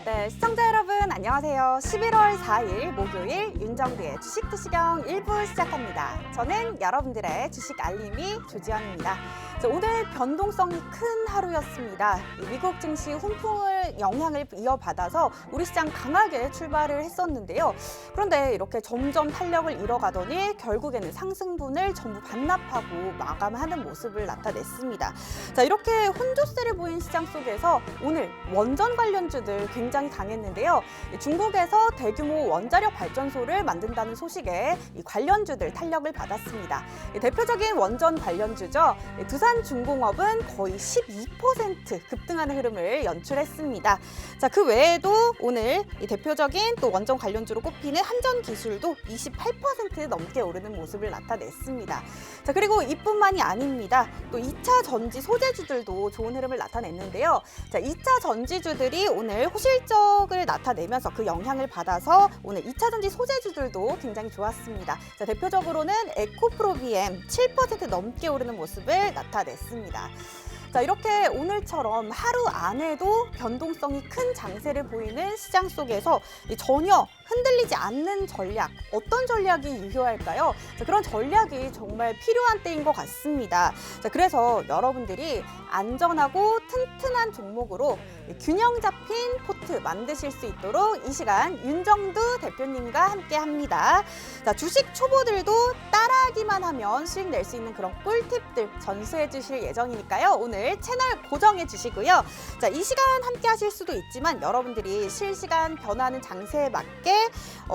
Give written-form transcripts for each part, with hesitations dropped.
네, 시청자 여러분 안녕하세요. 11월 4일 목요일 윤정두의 주식투시경 1부 시작합니다. 저는 여러분들의 주식 알림이 조지현입니다. 오늘 변동성이 큰 하루였습니다. 미국 증시 훈풍을 영향을 이어받아서 우리 시장 강하게 출발을 했었는데요. 그런데 이렇게 점점 탄력을 잃어가더니 결국에는 상승분을 전부 반납하고 마감하는 모습을 나타냈습니다. 자, 이렇게 혼조세를 보인 시장 속에서 오늘 원전 관련주들 굉장히 강했는데요. 중국에서 대규모 원자력 발전소를 만든다는 소식에 이 관련주들 탄력을 받았습니다. 대표적인 원전 관련주죠. 두산중공업은 거의 12% 급등하는 흐름을 연출했습니다. 자, 그 외에도 오늘 이 대표적인 또 원전 관련주로 꼽히는 한전기술도 28% 넘게 오르는 모습을 나타냈습니다. 자, 그리고 이뿐만이 아닙니다. 또 2차 전지 소재주들도 좋은 흐름을 나타냈는데요. 자, 2차 전지주들이 오늘 호실적을 나타내면서 그 영향을 받아서 오늘 2차 전지 소재주들도 굉장히 좋았습니다. 자, 대표적으로는 에코프로비엠 7% 넘게 오르는 모습을 나타냈습니다. 자, 이렇게 오늘처럼 하루 안에도 변동성이 큰 장세를 보이는 시장 속에서 전혀 흔들리지 않는 전략, 어떤 전략이 유효할까요? 자, 그런 전략이 정말 필요한 때인 것 같습니다. 자, 그래서 여러분들이 안전하고 튼튼한 종목으로 균형 잡힌 포트 만드실 수 있도록 이 시간 윤정두 대표님과 함께 합니다. 자, 주식 초보들도 따라하기만 하면 수익 낼 수 있는 그런 꿀팁들 전수해 주실 예정이니까요. 오늘 채널 고정해 주시고요. 자, 이 시간 함께 하실 수도 있지만 여러분들이 실시간 변화하는 장세에 맞게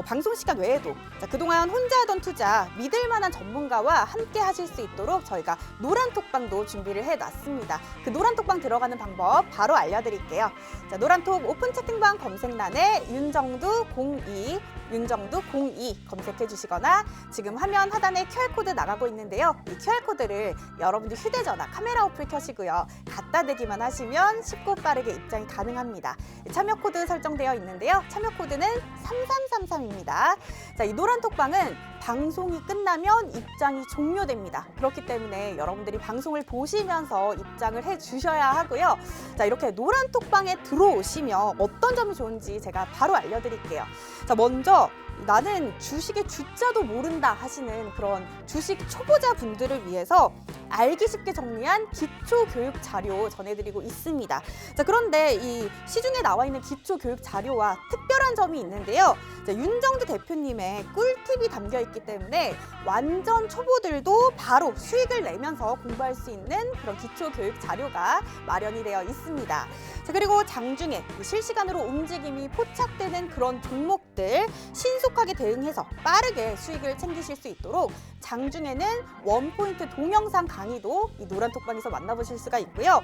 방송 시간 외에도 자, 그동안 혼자 하던 투자 믿을 만한 전문가와 함께 하실 수 있도록 저희가 노란톡방도 준비를 해놨습니다. 그 노란톡방 들어가는 방법 바로 알려드릴게요. 자, 노란톡 오픈 채팅방 검색란에 윤정두02 윤정두02 검색해 주시거나 지금 화면 하단에 QR코드 나가고 있는데요. 이 QR코드를 여러분들 휴대전화 카메라 어플 켜시고요. 갖다 대기만 하시면 쉽고 빠르게 입장이 가능합니다. 참여 코드 설정되어 있는데요. 참여 코드는 3333입니다. 자, 이 노란톡방은 방송이 끝나면 입장이 종료됩니다. 그렇기 때문에 여러분들이 방송을 보시면서 입장을 해 주셔야 하고요. 자, 이렇게 노란톡방에 들어오시면 어떤 점이 좋은지 제가 바로 알려드릴게요. 자, 먼저 나는 주식의 주자도 모른다 하시는 그런 주식 초보자 분들을 위해서 알기 쉽게 정리한 기초 교육 자료 전해드리고 있습니다. 자, 그런데 이 시중에 나와 있는 기초 교육 자료와 특별한 점이 있는데요. 자, 윤정두 대표님의 꿀팁이 담겨 있기 때문에 완전 초보들도 바로 수익을 내면서 공부할 수 있는 그런 기초 교육 자료가 마련이 되어 있습니다. 자, 그리고 장중에 실시간으로 움직임이 포착되는 그런 종목들 신속하게 대응해서 빠르게 수익을 챙기실 수 있도록 장중에는 원포인트 동영상 강의도 이 노란톡방에서 만나보실 수가 있고요.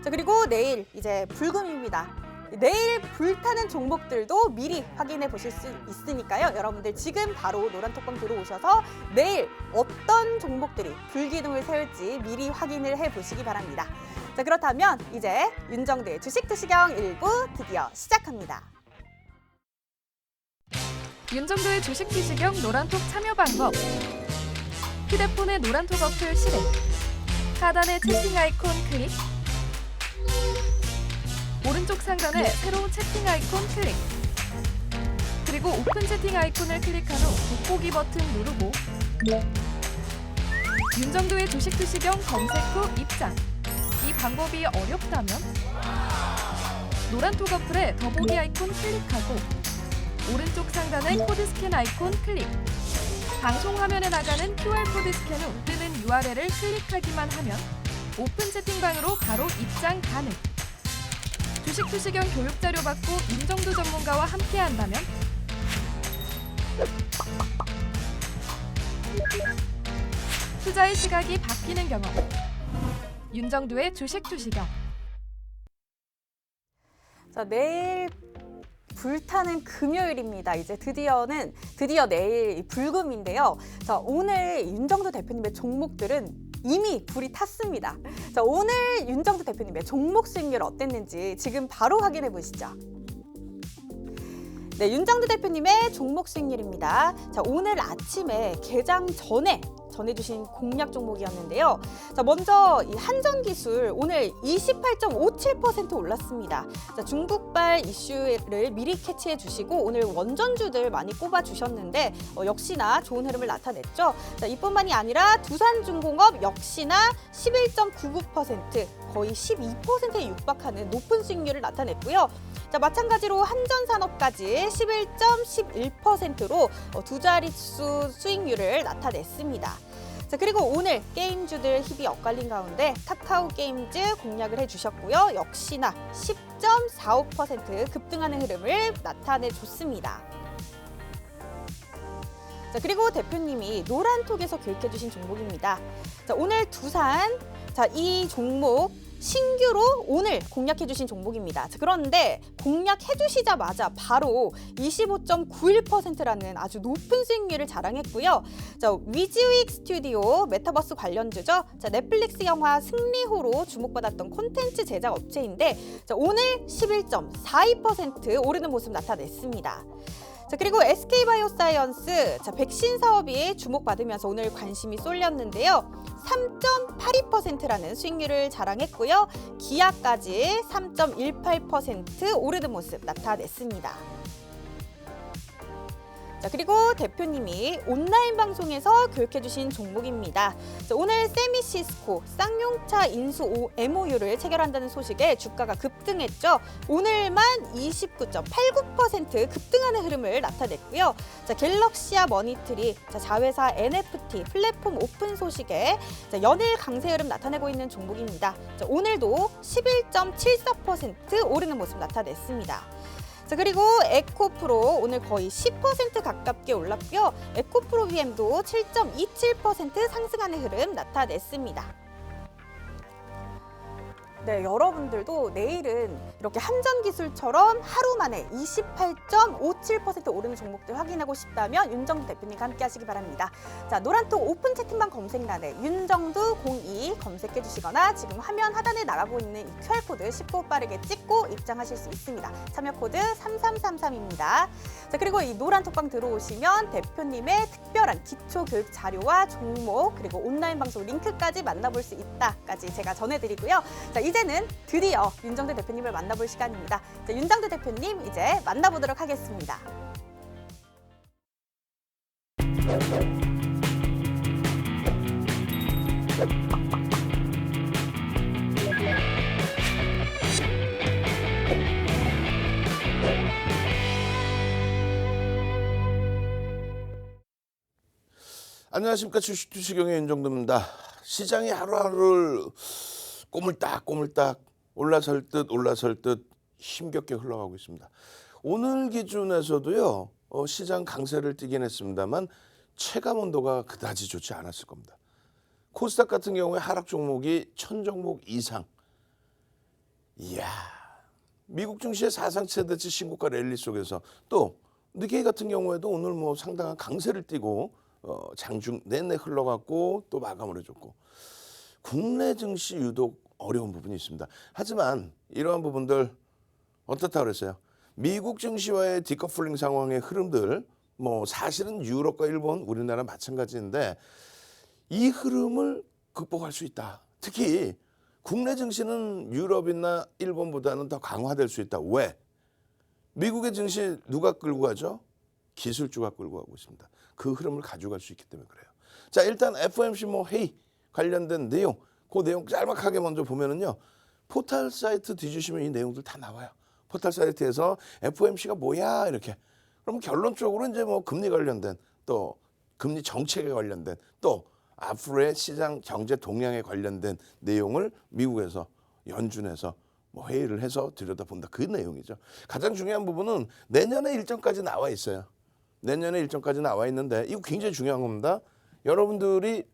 자, 그리고 내일 이제 불금입니다. 내일 불타는 종목들도 미리 확인해 보실 수 있으니까요. 여러분들 지금 바로 노란톡방 들어오셔서 내일 어떤 종목들이 불기둥을 세울지 미리 확인을 해 보시기 바랍니다. 자, 그렇다면 이제 윤정두의 주식투시경 1부 드디어 시작합니다. 윤정두의 주식투시경 노란톡 참여 방법. 휴대폰의 노란톡 어플 실행. 하단의 채팅 아이콘 클릭. 오른쪽 상단에 새로운 채팅 아이콘 클릭. 그리고 오픈 채팅 아이콘을 클릭한 후 돋보기 버튼 누르고 윤정두의 주식투시경 검색 후 입장. 이 방법이 어렵다면 노란톡 어플에 더보기 아이콘 클릭하고 오른쪽 상단의 코드 스캔 아이콘 클릭. 방송 화면에 나가는 QR코드 스캔 후 뜨는 URL을 클릭하기만 하면 오픈 채팅방으로 바로 입장 가능. 주식투시경 교육 자료 받고 윤정두 전문가와 함께 한다면 투자의 시각이 바뀌는 경험. 윤정두의 주식투시경. 자, 내일 불타는 금요일입니다. 이제 드디어 내일 불금인데요. 자, 오늘 윤정두 대표님의 종목들은 이미 불이 탔습니다. 자, 오늘 윤정두 대표님의 종목 수익률 어땠는지 지금 바로 확인해 보시죠. 네, 윤정두 대표님의 종목 수익률입니다. 자, 오늘 아침에 개장 전에 전해주신 공략 종목이었는데요. 자, 먼저 이 한전기술 오늘 28.57% 올랐습니다. 자, 중국발 이슈를 미리 캐치해 주시고 오늘 원전주들 많이 꼽아 주셨는데 역시나 좋은 흐름을 나타냈죠. 자, 이뿐만이 아니라 두산중공업 역시나 11.99% 거의 12%에 육박하는 높은 수익률을 나타냈고요. 자, 마찬가지로 한전산업까지 11.11%로 두 자릿수 수익률을 나타냈습니다. 자, 그리고 오늘 게임주들 힘이 엇갈린 가운데 카카오 게임즈 공략을 해주셨고요. 역시나 10.45% 급등하는 흐름을 나타내줬습니다. 자, 그리고 대표님이 노란톡에서 교육해주신 종목입니다. 자, 오늘 두산, 자, 이 종목 신규로 오늘 공략해주신 종목입니다. 자, 그런데 공략해주시자마자 바로 25.91%라는 아주 높은 수익률을 자랑했고요. 자, 위즈윅 스튜디오 메타버스 관련주죠. 자, 넷플릭스 영화 승리호로 주목받았던 콘텐츠 제작 업체인데 자, 오늘 11.42% 오르는 모습 나타냈습니다. 자, 그리고 SK바이오사이언스 자, 백신 사업이 주목받으면서 오늘 관심이 쏠렸는데요. 3.82%라는 수익률을 자랑했고요. 기아까지 3.18% 오르는 모습 나타냈습니다. 자, 그리고 대표님이 온라인 방송에서 교육해주신 종목입니다. 자, 오늘 세미시스코 쌍용차 인수 MOU를 체결한다는 소식에 주가가 급등했죠. 오늘만 29.89% 급등하는 흐름을 나타냈고요. 자, 갤럭시아 머니트리 자, 자회사 NFT 플랫폼 오픈 소식에 자, 연일 강세 흐름 나타내고 있는 종목입니다. 자, 오늘도 11.74% 오르는 모습 나타냈습니다. 자, 그리고 에코프로 오늘 거의 10% 가깝게 올랐고요. 에코프로 BM도 7.27% 상승하는 흐름 나타냈습니다. 네, 여러분들도 내일은 이렇게 한전기술처럼 하루 만에 28.57% 오르는 종목들 확인하고 싶다면 윤정두 대표님과 함께 하시기 바랍니다. 자, 노란톡 오픈 채팅방 검색란에 윤정두 02 검색해 주시거나 지금 화면 하단에 나가고 있는 이 QR코드 쉽고 빠르게 찍고 입장하실 수 있습니다. 참여 코드 3333입니다. 자, 그리고 이 노란톡방 들어오시면 대표님의 특별한 기초교육 자료와 종목 그리고 온라인 방송 링크까지 만나볼 수 있다까지 제가 전해드리고요. 자, 이제는 드디어 윤정두 대표님을 만나볼 시간입니다. 자, 윤정두 대표님 이제 만나보도록 하겠습니다. 안녕하십니까. 주식투시경의 윤정두입니다. 시장이 하루하루를 꼬물딱 올라설 듯 힘겹게 흘러가고 있습니다. 오늘 기준에서도요. 시장 강세를 띠긴 했습니다만 체감 온도가 그다지 좋지 않았을 겁니다. 코스닥 같은 경우에 하락 종목이 1000종목 이상. 이야, 미국 증시의 사상 최대치 신고가 랠리 속에서 또 니케이 같은 경우에도 오늘 뭐 상당한 강세를 띠고 장중 내내 흘러갔고 또 마감을 해줬고 국내 증시 유독 어려운 부분이 있습니다. 하지만 이러한 부분들 어떻다 그랬어요? 미국 증시와의 디커플링 상황의 흐름들 뭐 사실은 유럽과 일본, 우리나라 마찬가지인데 이 흐름을 극복할 수 있다. 특히 국내 증시는 유럽이나 일본보다는 더 강화될 수 있다. 왜? 미국의 증시 누가 끌고 가죠? 기술주가 끌고 가고 있습니다. 그 흐름을 가져갈 수 있기 때문에 그래요. 자, 일단 FOMC 회의 관련된 내용, 그 내용 짤막하게 먼저 보면은요. 포털 사이트 뒤주시면 이 내용들 다 나와요. 포털 사이트에서 FOMC가 뭐야 이렇게. 그럼 결론적으로 이제 뭐 금리 관련된 또 금리 정책에 관련된 또 앞으로의 시장 경제 동향에 관련된 내용을 미국에서 연준에서 뭐 회의를 해서 들여다본다. 그 내용이죠. 가장 중요한 부분은 내년의 일정까지 나와 있어요. 내년의 일정까지 나와 있는데 이거 굉장히 중요한 겁니다. 여러분들이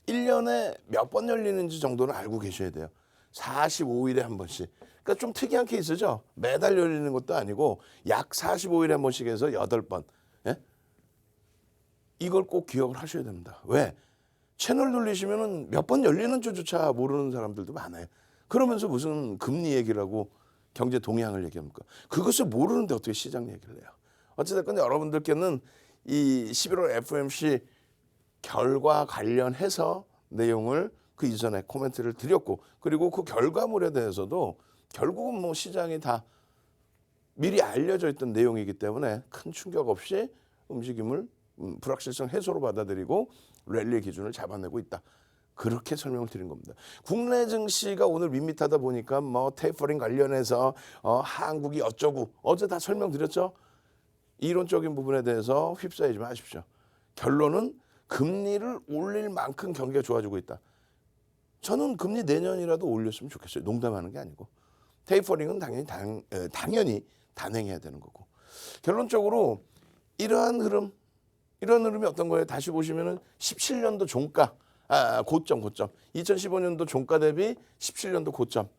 1년에 몇 번 열리는지 정도는 알고 계셔야 돼요. 45일에 한 번씩. 그러니까 좀 특이한 케이스죠. 매달 열리는 것도 아니고 약 45일에 한 번씩 해서 8번. 예? 이걸 꼭 기억을 하셔야 됩니다. 왜? 채널 돌리시면은 몇 번 열리는 줄조차 모르는 사람들도 많아요. 그러면서 무슨 금리 얘기를 하고 경제 동향을 얘기합니까? 그것을 모르는데 어떻게 시장 얘기를 해요? 어찌됐건 여러분들께는 이 11월 FOMC 결과 관련해서 내용을 그 이전에 코멘트를 드렸고 그리고 그 결과물에 대해서도 결국은 뭐 시장이 다 미리 알려져 있던 내용이기 때문에 큰 충격 없이 움직임을 불확실성 해소로 받아들이고 랠리의 기준을 잡아내고 있다. 그렇게 설명을 드린 겁니다. 국내 증시가 오늘 밋밋하다 보니까 뭐 테이퍼링 관련해서 한국이 어쩌고 어제 다 설명드렸죠. 이론적인 부분에 대해서 휩싸이지 마십시오. 결론은 금리를 올릴 만큼 경기가 좋아지고 있다. 저는 금리 내년이라도 올렸으면 좋겠어요. 농담하는 게 아니고. 테이퍼링은 당연히 단행해야 되는 거고. 결론적으로 이러한 흐름이 어떤 거예요? 다시 보시면은 17년도 종가, 고점. 2015년도 종가 대비 17년도 고점.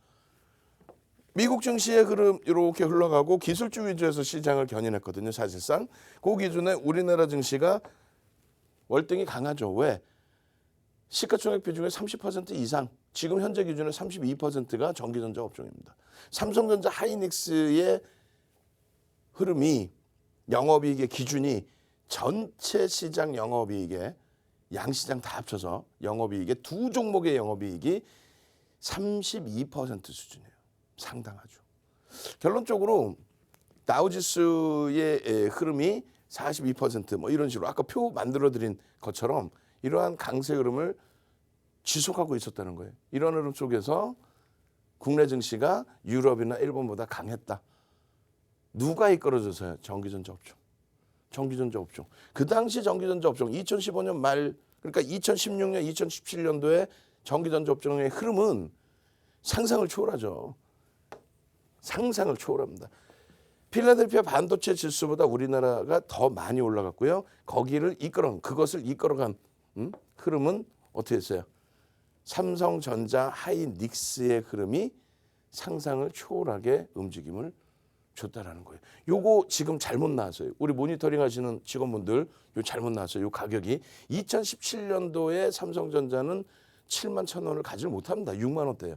미국 증시의 흐름 이렇게 흘러가고 기술주 위주에서 시장을 견인했거든요. 사실상 그 기준에 우리나라 증시가 월등히 강하죠. 왜? 시가총액 비중의 30% 이상, 지금 현재 기준의 32%가 전기전자 업종입니다. 삼성전자 하이닉스의 흐름이 영업이익의 기준이 전체 시장 영업이익의 양시장 다 합쳐서 영업이익의 두 종목의 영업이익이 32% 수준이에요. 상당하죠. 결론적으로 다우지수의 흐름이 42%뭐 이런 식으로 아까 표 만들어드린 것처럼 이러한 강세 흐름을 지속하고 있었다는 거예요. 이런 흐름 속에서 국내 증시가 유럽이나 일본보다 강했다. 누가 이끌어줘서요? 전기전자 업종. 그 당시 전기전자 업종 2015년 말 그러니까 2016년, 2017년도에 전기전자 업종의 흐름은 상상을 초월하죠. 상상을 초월합니다. 필라델피아 반도체 지수보다 우리나라가 더 많이 올라갔고요. 그것을 이끌어간 흐름은 어떻게 했어요? 삼성전자 하이닉스의 흐름이 상상을 초월하게 움직임을 줬다라는 거예요. 요거 지금 잘못 나왔어요. 우리 모니터링 하시는 직원분들 요 잘못 나왔어요. 요 가격이 2017년도에 삼성전자는 7만 1,000원을 가지를 못합니다. 6만 원대예요.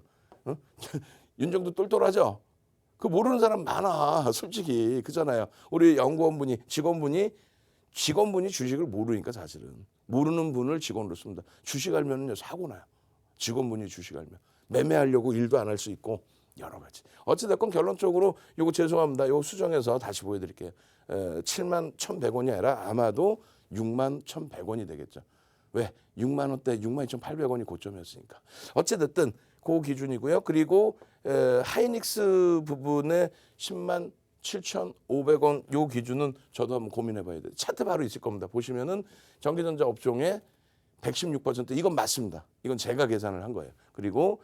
윤정도 똘똘하죠? 그 모르는 사람 많아. 솔직히 그잖아요. 우리 연구원분이 직원분이 주식을 모르니까 사실은 모르는 분을 직원으로 씁니다. 주식 알면요 사고 나요. 직원분이 주식 알면 매매하려고 일도 안 할 수 있고 여러 가지. 어찌됐건 결론적으로 요거 죄송합니다. 요거 수정해서 다시 보여드릴게요. 7만 1,100원이 아니라 아마도 6만 1,100원이 되겠죠. 왜? 6만 원대 6만 2,800원이 고점이었으니까. 어찌됐든 그 기준이고요. 그리고 하이닉스 부분에 10만 7,500원 요 기준은 저도 한번 고민해 봐야 돼요. 차트 바로 있을 겁니다. 보시면은 전기전자 업종의 116% 이건 맞습니다. 이건 제가 계산을 한 거예요. 그리고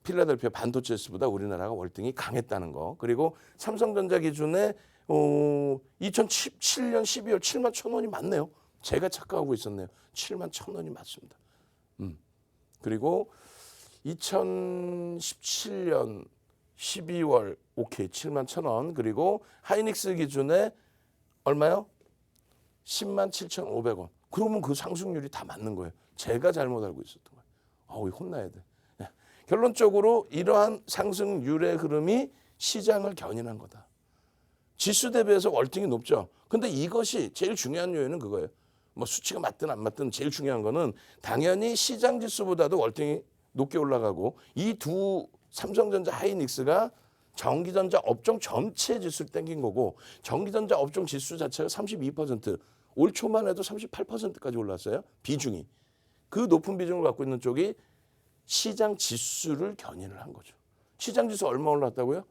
필라델피아 반도체스보다 우리나라가 월등히 강했다는 거. 그리고 삼성전자 기준에 2017년 12월 7만 1,000원이 맞네요. 제가 착각하고 있었네요. 7만 1,000원이 맞습니다. 그리고 2017년 12월 오케이 7만 1,000원. 그리고 하이닉스 기준에 얼마요? 10만 7,500원. 그러면 그 상승률이 다 맞는 거예요. 제가 잘못 알고 있었던 거예요. 아우, 혼나야 돼. 결론적으로 이러한 상승률의 흐름이 시장을 견인한 거다. 지수 대비해서 월등히 높죠. 근데 이것이 제일 중요한 요인은 그거예요. 뭐 수치가 맞든 안 맞든 제일 중요한 거는 당연히 시장 지수보다도 월등히 높게 올라가고 이 두 삼성전자 하이닉스가 전기전자 업종 전체 지수를 땡긴 거고 전기전자 업종 지수 자체가 32%, 올 초만 해도 38%까지 올랐어요. 비중이. 그 높은 비중을 갖고 있는 쪽이 시장 지수를 견인을 한 거죠. 시장 지수 얼마 올랐다고요?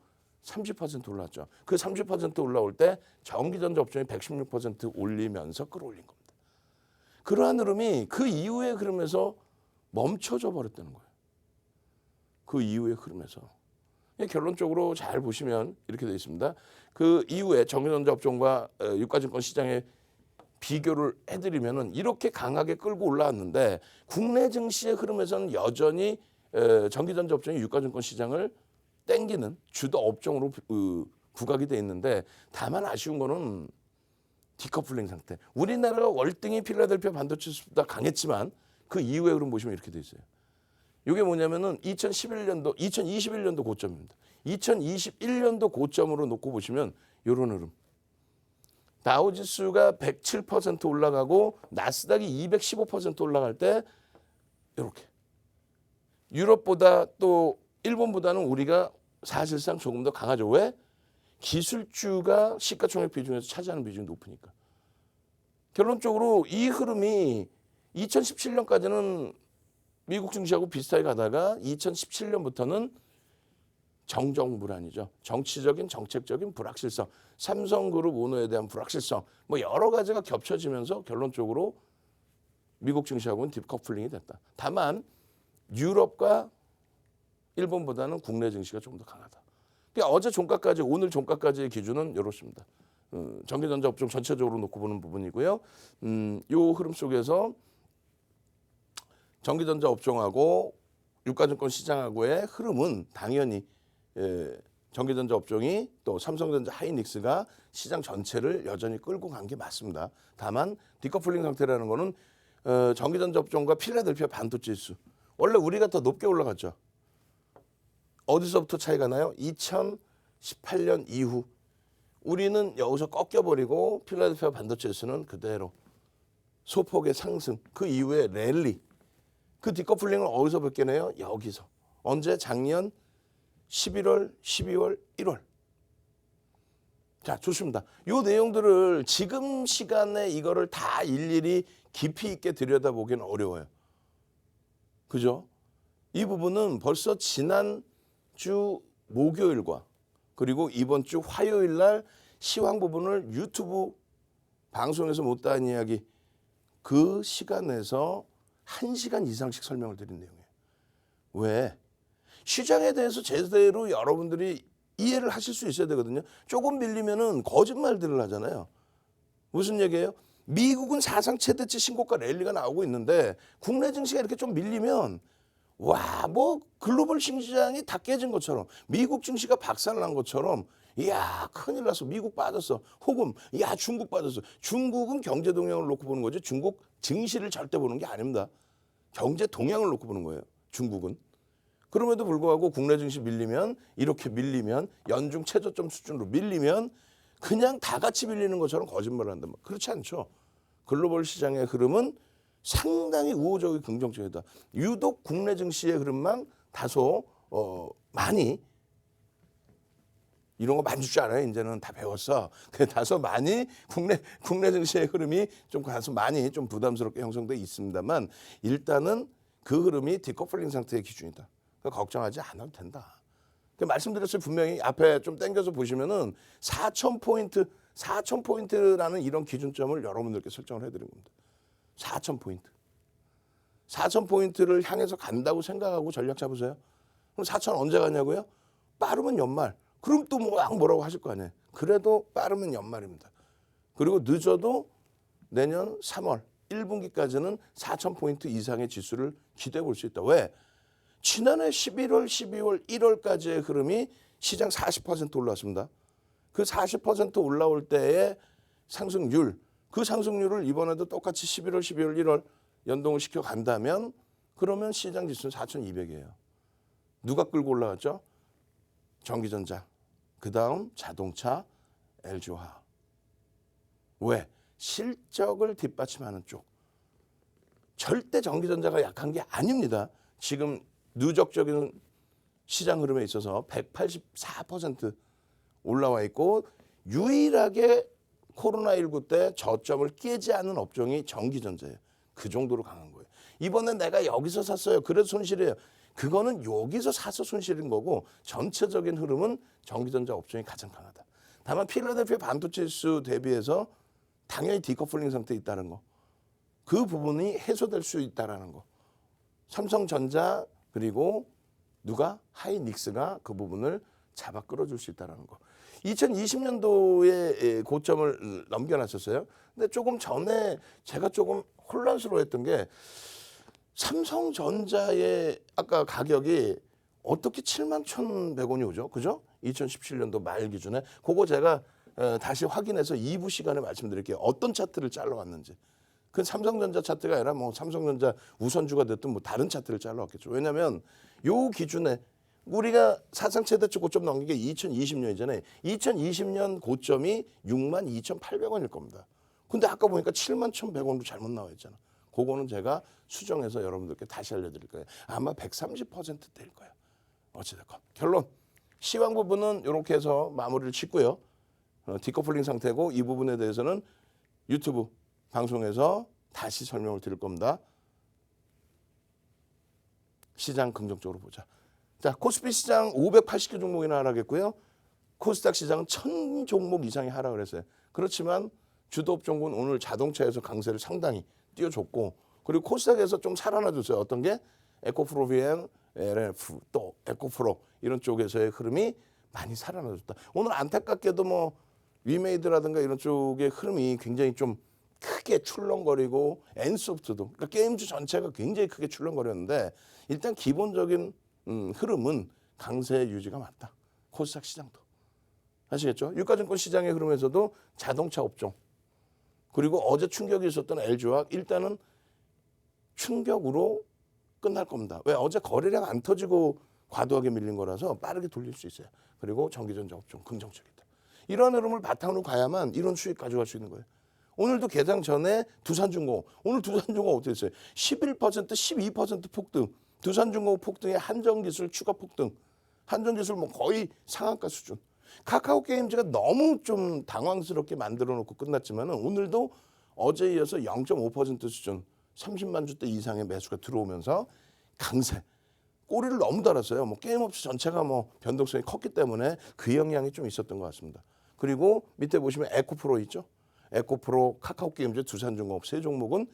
30% 올랐죠. 그 30% 올라올 때 전기전자 업종이 116% 올리면서 끌어올린 겁니다. 그러한 흐름이 그 이후의 흐름에서 멈춰져 버렸다는 거예요. 그 이후의 흐름에서. 결론적으로 잘 보시면 이렇게 되어 있습니다. 그 이후에 전기전자 업종과 유가증권 시장의 비교를 해드리면은 이렇게 강하게 끌고 올라왔는데 국내 증시의 흐름에서는 여전히 전기전자 업종이 유가증권 시장을 땡기는 주도 업종으로 부각이 돼 있는데 다만 아쉬운 거는 디커플링 상태. 우리나라가 월등히 필라델피아 반도체보다 강했지만 그 이후의 흐름 보시면 이렇게 돼 있어요. 이게 뭐냐면은 2021년도 고점입니다. 2021년도 고점으로 놓고 보시면 이런 흐름. 다우지수가 107% 올라가고 나스닥이 215% 올라갈 때 이렇게 유럽보다 또 일본보다는 우리가 사실상 조금 더 강하죠. 왜? 기술주가 시가총액 비중에서 차지하는 비중이 높으니까. 결론적으로 이 흐름이 2017년까지는 미국 증시하고 비슷하게 가다가 2017년부터는 정정불안이죠. 정치적인 정책적인 불확실성, 삼성그룹 오너에 대한 불확실성, 뭐 여러 가지가 겹쳐지면서 결론적으로 미국 증시하고는 딥커플링이 됐다. 다만 유럽과 일본보다는 국내 증시가 좀 더 강하다. 그러니까 어제 종가까지 오늘 종가까지의 기준은 이렇습니다. 전기전자 업종 전체적으로 놓고 보는 부분이고요. 이 흐름 속에서 전기전자 업종하고 유가증권 시장하고의 흐름은 당연히 전기전자 업종이 또 삼성전자 하이닉스가 시장 전체를 여전히 끌고 간 게 맞습니다. 다만 디커플링 상태라는 거는 전기전자 업종과 필라델피아 반도체 지수 원래 우리가 더 높게 올라갔죠. 어디서부터 차이가 나요? 2018년 이후 우리는 여기서 꺾여버리고 필라델피아 반도체 지수는 그대로 소폭의 상승 그 이후에 랠리 그 디커플링을 어디서 벗겨내요? 여기서. 언제? 작년 11월, 12월, 1월. 자, 좋습니다. 이 내용들을 지금 시간에 이거를 다 일일이 깊이 있게 들여다보기는 어려워요. 그죠? 이 부분은 벌써 지난주 목요일과 그리고 이번 주 화요일 날 시황 부분을 유튜브 방송에서 못다한 이야기 그 시간에서 1시간 이상씩 설명을 드린 내용이에요. 왜? 시장에 대해서 제대로 여러분들이 이해를 하실 수 있어야 되거든요. 조금 밀리면은 거짓말들을 하잖아요. 무슨 얘기예요? 미국은 사상 최대치 신고가 랠리가 나오고 있는데 국내 증시가 이렇게 좀 밀리면 와, 뭐 글로벌 시장이 다 깨진 것처럼 미국 증시가 박살을 난 것처럼 이야 큰일 났어. 미국 빠졌어. 혹은 야 중국 빠졌어. 중국은 경제 동향을 놓고 보는 거죠. 중국 증시를 절대 보는 게 아닙니다. 경제 동향을 놓고 보는 거예요. 중국은. 그럼에도 불구하고 국내 증시 밀리면 이렇게 밀리면 연중 최저점 수준으로 밀리면 그냥 다 같이 밀리는 것처럼 거짓말을 한다. 그렇지 않죠. 글로벌 시장의 흐름은 상당히 우호적이고 긍정적이다. 유독 국내 증시의 흐름만 다소 많이 이런 거 많이 줄 줄 알아요. 이제는 다 배웠어. 다소 많이 국내 증시의 흐름이 좀 다소 많이 좀 부담스럽게 형성돼 있습니다만 일단은 그 흐름이 디커플링 상태의 기준이다. 그러니까 걱정하지 않아도 된다. 말씀드렸어요. 분명히 앞에 좀 당겨서 보시면은 4,000포인트라는 이런 기준점을 여러분들께 설정을 해드린 겁니다. 4,000포인트. 4,000포인트를 향해서 간다고 생각하고 전략 잡으세요. 그럼 4,000 언제 가냐고요? 빠르면 연말. 그럼 또 뭐라고 하실 거 아니에요. 그래도 빠르면 연말입니다. 그리고 늦어도 내년 3월 1분기까지는 4,000포인트 이상의 지수를 기대해 볼 수 있다. 왜? 지난해 11월, 12월, 1월까지의 흐름이 시장 40% 올랐습니다. 그 40% 올라올 때의 상승률, 그 상승률을 이번에도 똑같이 11월, 12월, 1월 연동을 시켜 간다면 그러면 시장 지수는 4,200이에요. 누가 끌고 올라갔죠? 전기전자, 그 다음 자동차, LG화학. 왜? 실적을 뒷받침하는 쪽. 절대 전기전자가 약한 게 아닙니다. 지금 누적적인 시장 흐름에 있어서 184% 올라와 있고 유일하게 코로나19 때 저점을 깨지 않은 업종이 전기전자예요. 그 정도로 강한 거예요. 이번에 내가 여기서 샀어요. 그래서 손실이에요. 그거는 여기서 사서 손실인 거고 전체적인 흐름은 전기전자 업종이 가장 강하다. 다만 필라델피아 반도체 지수 대비해서 당연히 디커플링 상태에 있다는 거. 그 부분이 해소될 수 있다는 거. 삼성전자 그리고 누가? 하이닉스가 그 부분을 잡아 끌어줄 수 있다는 거. 2020년도에 고점을 넘겨놨었어요. 근데 조금 전에 제가 조금 혼란스러워했던 게 삼성전자의 아까 가격이 어떻게 71,100원이 오죠? 그죠? 2017년도 말 기준에. 그거 제가 다시 확인해서 2부 시간에 말씀드릴게요. 어떤 차트를 잘라왔는지. 그 삼성전자 차트가 아니라 뭐 삼성전자 우선주가 됐든 뭐 다른 차트를 잘라왔겠죠. 왜냐하면 요 기준에 우리가 사상 최대치 고점 넘긴 게 2020년이잖아요. 2020년 고점이 62,800원일 겁니다. 근데 아까 보니까 71,100원으로 잘못 나와 있잖아. 그거는 제가 수정해서 여러분들께 다시 알려드릴 거예요. 아마 130%대일 거예요. 어찌됐건 결론 시황 부분은 이렇게 해서 마무리를 짓고요. 디커플링 상태고 이 부분에 대해서는 유튜브 방송에서 다시 설명을 드릴 겁니다. 시장 긍정적으로 보자. 자, 코스피 시장 580개 종목이나 하락했고요. 코스닥 시장은 1000 종목 이상이 하락을 했어요. 그렇지만 주도업종군 오늘 자동차에서 강세를 상당히 띄워줬고 그리고 코스닥에서 좀 살아나줬어요. 어떤 게 에코프로, LF, 또 에코프로 이런 쪽에서의 흐름이 많이 살아나줬다. 오늘 안타깝게도 뭐 위메이드라든가 이런 쪽의 흐름이 굉장히 좀 크게 출렁거리고 엔소프트도 그러니까 게임주 전체가 굉장히 크게 출렁거렸는데 일단 기본적인 흐름은 강세 유지가 맞다. 코스닥 시장도. 아시겠죠? 유가증권 시장의 흐름에서도 자동차 업종 그리고 어제 충격이 있었던 LG화학 일단은 충격으로 끝날 겁니다. 왜? 어제 거래량 안 터지고 과도하게 밀린 거라서 빠르게 돌릴 수 있어요. 그리고 전기전자 업종 긍정적이다. 이런 흐름을 바탕으로 가야만 이런 수익 가져갈 수 있는 거예요. 오늘도 개장 전에 두산중공업. 오늘 두산중공업 어떻게 됐어요? 11%, 12% 폭등. 두산중공업 폭등에 한정기술 추가 폭등. 한정기술 뭐 거의 상한가 수준. 카카오게임즈가 너무 좀 당황스럽게 만들어 놓고 끝났지만 오늘도 어제에 이어서 0.5% 수준 30만 주대 이상의 매수가 들어오면서 강세. 꼬리를 너무 달았어요. 뭐 게임업체 전체가 뭐 변동성이 컸기 때문에 그 영향이 좀 있었던 것 같습니다. 그리고 밑에 보시면 에코프로 있죠. 에코프로, 카카오게임즈, 두산중공업 세 종목은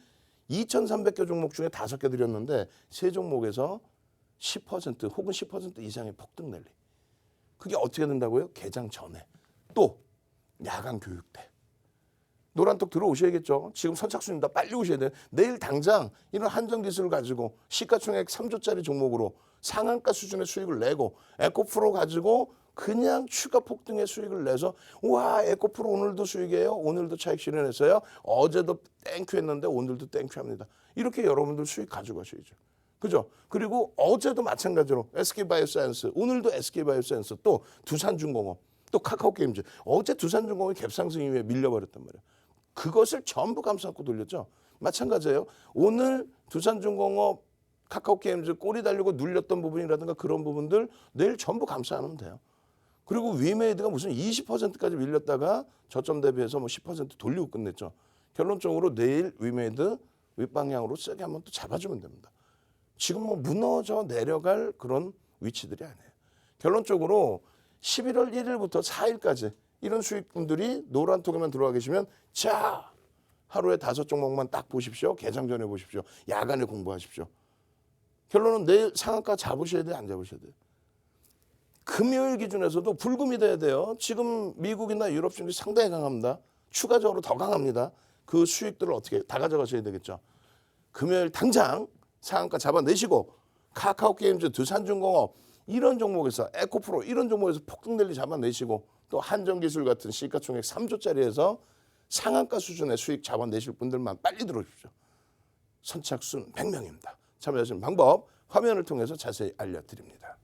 2,300개 종목 중에 5개 드렸는데 세 종목에서 10% 혹은 10% 이상의 폭등 랠리. 그게 어떻게 된다고요? 개장 전에. 또 야간 교육대. 노란톡 들어오셔야겠죠. 지금 선착순입니다. 빨리 오셔야 돼요. 내일 당장 이런 한정기술을 가지고 시가총액 3조짜리 종목으로 상한가 수준의 수익을 내고 에코프로 가지고 그냥 추가 폭등의 수익을 내서 와 에코프로 오늘도 수익이에요. 오늘도 차익 실현했어요. 어제도 땡큐 했는데 오늘도 땡큐 합니다. 이렇게 여러분들 수익 가져가셔야죠. 그죠? 그리고 어제도 마찬가지로 SK바이오사이언스, 오늘도 SK바이오사이언스, 또 두산중공업, 또 카카오게임즈. 어제 두산중공업이 갭상승 이후에 밀려버렸단 말이에요. 그것을 전부 감싸고 돌렸죠. 마찬가지예요. 오늘 두산중공업, 카카오게임즈 꼬리 달리고 눌렸던 부분이라든가 그런 부분들 내일 전부 감싸 안으면 돼요. 그리고 위메이드가 무슨 20%까지 밀렸다가 저점 대비해서 뭐 10% 돌리고 끝냈죠. 결론적으로 내일 위메이드 윗방향으로 세게 한번 또 잡아주면 됩니다. 지금 뭐 무너져 내려갈 그런 위치들이 아니에요. 결론적으로 11월 1일부터 4일까지 이런 수익분들이 노란톡에만 들어와 계시면 자 하루에 5종목만 딱 보십시오. 개장 전에 보십시오. 야간에 공부하십시오. 결론은 내일 상한가 잡으셔야 돼요? 안 잡으셔야 돼요? 금요일 기준에서도 불금이 돼야 돼요. 지금 미국이나 유럽 증시 상당히 강합니다. 추가적으로 더 강합니다. 그 수익들을 어떻게 다 가져가셔야 되겠죠. 금요일 당장 상한가 잡아내시고 카카오게임즈, 두산중공업 이런 종목에서 에코프로 이런 종목에서 폭등 랠리 잡아내시고 또 한정기술 같은 시가총액 3조짜리에서 상한가 수준의 수익 잡아내실 분들만 빨리 들어오십시오. 선착순 100명입니다. 참여하시는 방법 화면을 통해서 자세히 알려드립니다.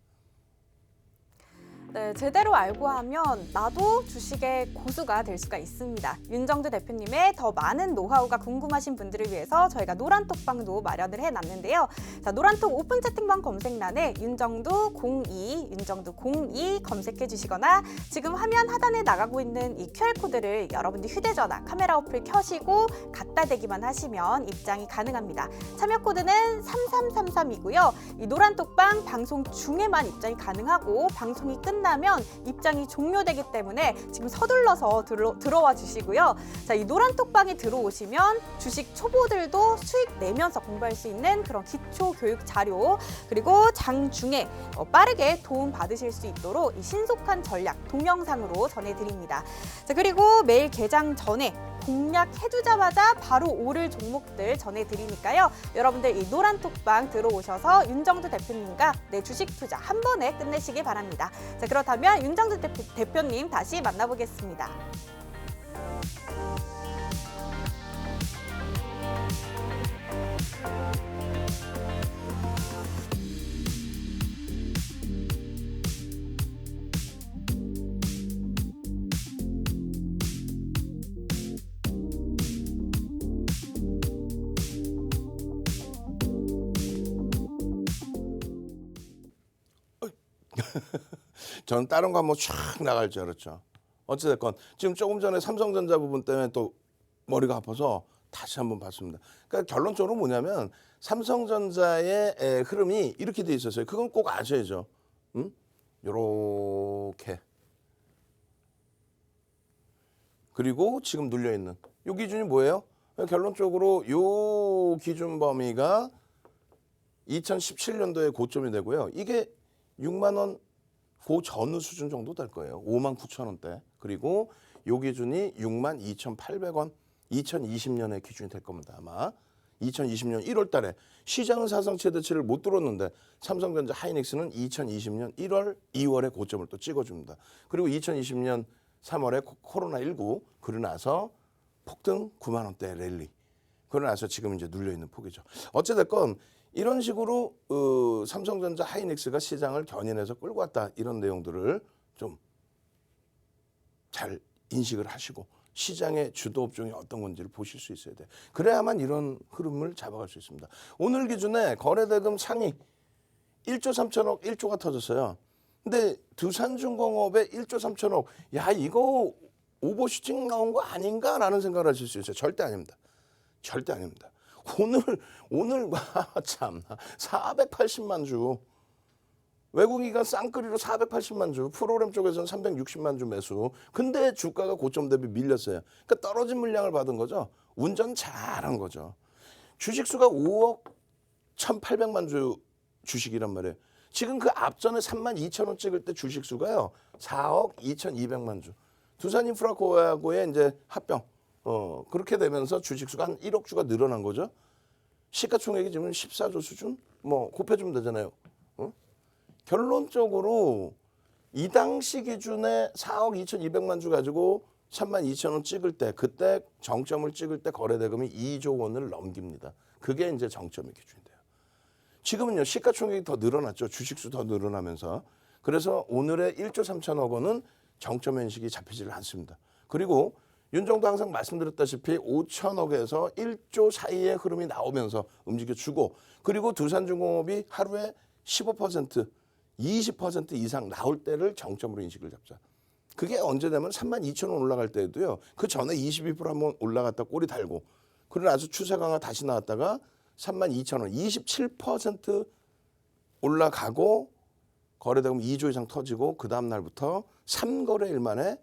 네, 제대로 알고 하면 나도 주식의 고수가 될 수가 있습니다. 윤정두 대표님의 더 많은 노하우가 궁금하신 분들을 위해서 저희가 노란톡방도 마련을 해놨는데요. 자, 노란톡 오픈 채팅방 검색란에 윤정두 02, 윤정두 02 검색해 주시거나 지금 화면 하단에 나가고 있는 이 QR코드를 여러분들 휴대전화 카메라 어플 켜시고 갖다 대기만 하시면 입장이 가능합니다. 참여 코드는 3333이고요. 이 노란톡방 방송 중에만 입장이 가능하고 방송이 끝나면 입장이 종료되기 때문에 지금 서둘러서 들어와 주시고요. 자, 이 노란톡방에 들어오시면 주식 초보들도 수익 내면서 공부할 수 있는 그런 기초 교육 자료 그리고 장중에 빠르게 도움 받으실 수 있도록 이 신속한 전략 동영상으로 전해드립니다. 자, 그리고 매일 개장 전에 공략해두자마자 바로 오를 종목들 전해드리니까요. 여러분들 이 노란톡방 들어오셔서 윤정두 대표님과 내 주식 투자 한 번에 끝내시기 바랍니다. 자, 그렇다면 윤정두 대표님 다시 만나보겠습니다. 저는 다른 거 한번 쫙 나갈 줄 알았죠. 어찌됐건 지금 조금 전에 삼성전자 부분 때문에 또 머리가 아파서 다시 한번 봤습니다. 그러니까 결론적으로 뭐냐면 삼성전자의 흐름이 이렇게 돼 있었어요. 그건 꼭 아셔야죠. 요렇게. 그리고 지금 눌려 있는 요 기준이 뭐예요? 결론적으로 요 기준 범위가 2017년도에 고점이 되고요. 이게 6만 원 그 전후 수준 정도 될 거예요. 5만 9천 원대. 그리고 요 기준이 6만 2,800원. 2020년의 기준이 될 겁니다. 아마 2020년 1월 달에 시장은 사상 최대치를 못 뚫었는데 삼성전자 하이닉스는 2020년 1월, 2월에 고점을 또 찍어줍니다. 그리고 2020년 3월에 코로나19 그러고 나서 폭등 9만 원대 랠리. 그러고 나서 지금 이제 눌려 있는 폭이죠. 어찌됐건 이런 식으로 삼성전자 하이닉스가 시장을 견인해서 끌고 왔다 이런 내용들을 좀 잘 인식을 하시고 시장의 주도 업종이 어떤 건지를 보실 수 있어야 돼. 그래야만 이런 흐름을 잡아갈 수 있습니다. 오늘 기준에 거래대금 상위 1조 3천억 1조가 터졌어요. 근데 두산중공업에 1조 3천억 야 이거 오버슈팅 나온 거 아닌가라는 생각을 하실 수 있어요. 절대 아닙니다. 절대 아닙니다. 오늘 참나 480만 주 외국인가 쌍끌이로 480만 주 프로그램 쪽에서는 360만 주 매수. 근데 주가가 고점 대비 밀렸어요. 그러니까 떨어진 물량을 받은 거죠. 운전 잘한 거죠. 주식수가 5억 1,800만 주 주식이란 말이에요. 지금 그 앞전에 3만 2천 원 찍을 때 주식수가요. 4억 2,200만 주. 두산인프라코하고의 이제 합병. 그렇게 되면서 주식수가 한 1억 주가 늘어난 거죠. 시가총액이 지금 14조 수준? 뭐 곱해주면 되잖아요. 결론적으로 이 당시 기준에 4억 2,200만 주 가지고 3만 2천 원 찍을 때 그때 정점을 찍을 때 거래대금이 2조 원을 넘깁니다. 그게 이제 정점의 기준이 돼요. 지금은요 시가총액이 더 늘어났죠. 주식수 더 늘어나면서. 그래서 오늘의 1조 3천억 원은 정점 현식이 잡히지를 않습니다. 그리고 윤정도 항상 말씀드렸다시피 5천억에서 1조 사이의 흐름이 나오면서 움직여주고 그리고 두산중공업이 하루에 15%, 20% 이상 나올 때를 정점으로 인식을 잡자. 그게 언제 되면 3만 2천 원 올라갈 때도요. 그 전에 22% 한번 올라갔다 꼬리 달고 그러고 나서 추세 강화 다시 나왔다가 3만 2천 원, 27% 올라가고 거래대금 2조 이상 터지고 그 다음 날부터 3거래일 만에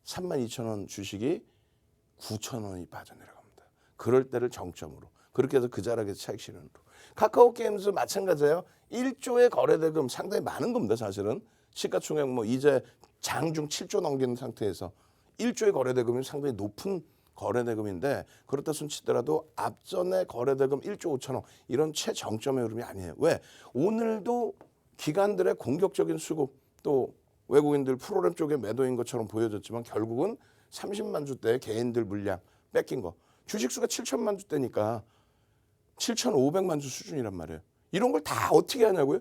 3만 2천 원 주식이 9천 원이 빠져내려갑니다. 그럴 때를 정점으로. 그렇게 해서 그 자락에서 차익 실현으로. 카카오 게임즈 마찬가지예요. 1조의 거래대금 상당히 많은 겁니다. 사실은. 시가총액 뭐 이제 장중 7조 넘기는 상태에서 1조의 거래대금이 상당히 높은 거래대금인데 그렇다 손치더라도 앞전에 거래대금 1조 5천억 이런 최정점의 흐름이 아니에요. 왜? 오늘도 기관들의 공격적인 수급 또 외국인들 프로그램 쪽에 매도인 것처럼 보여졌지만 결국은 30만 주대 개인들 물량 뺏긴 거. 주식수가 7천만 주대니까 7,500만 주 수준이란 말이에요. 이런 걸 다 어떻게 하냐고요?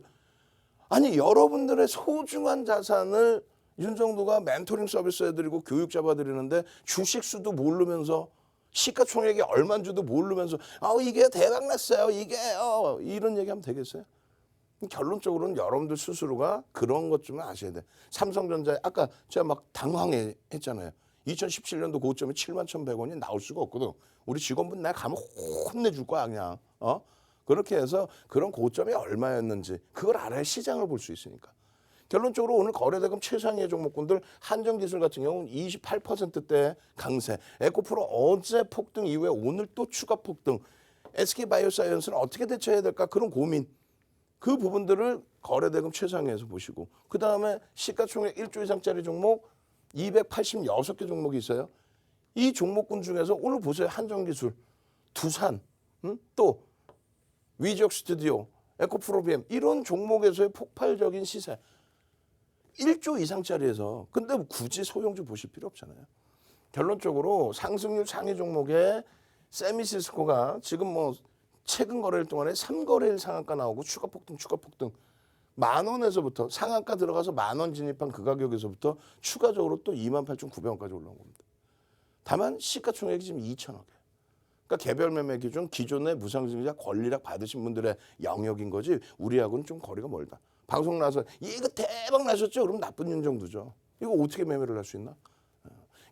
아니 여러분들의 소중한 자산을 윤정도가 멘토링 서비스 해드리고 교육 잡아드리는데 주식수도 모르면서 시가총액이 얼마인 줄도 모르면서 이게 대박났어요. 이게요. 이런 얘기하면 되겠어요? 결론적으로는 여러분들 스스로가 그런 것 좀 아셔야 돼. 삼성전자에 아까 제가 막 당황했잖아요. 2017년도 고점이 7만 1,100원이 나올 수가 없거든. 우리 직원분 내가 가면 혼내줄 거야 그냥. 그렇게 해서 그런 고점이 얼마였는지 그걸 알아야 시장을 볼 수 있으니까. 결론적으로 오늘 거래대금 최상위의 종목군들 한정기술 같은 경우는 28%대 강세. 에코프로 어제 폭등 이후에 오늘 또 추가 폭등. SK바이오사이언스는 어떻게 대처해야 될까 그런 고민. 그 부분들을 거래대금 최상위에서 보시고 그다음에 시가총액 1조 이상짜리 종목 286개 종목이 있어요. 이 종목군 중에서 오늘 보세요. 한정기술, 두산, 또 위지역 스튜디오, 에코프로비엠 이런 종목에서의 폭발적인 시세. 1조 이상짜리에서 근데 굳이 소형주 보실 필요 없잖아요. 결론적으로 상승률 상위 종목에 세미시스코가 지금 뭐 최근 거래일 동안에 3거래일 상한가 나오고 추가 폭등 10,000원에서부터 상한가 들어가서 10,000원 진입한 그 가격에서부터 추가적으로 또 28,900원까지 올라온 겁니다. 다만 시가총액이 지금 2천억이에요. 그러니까 개별 매매 기준 기존의 무상증자 권리락 받으신 분들의 영역인 거지 우리하고는 좀 거리가 멀다. 방송 나서 이거 대박 나셨죠? 그럼 나쁜 윤정두죠. 이거 어떻게 매매를 할 수 있나?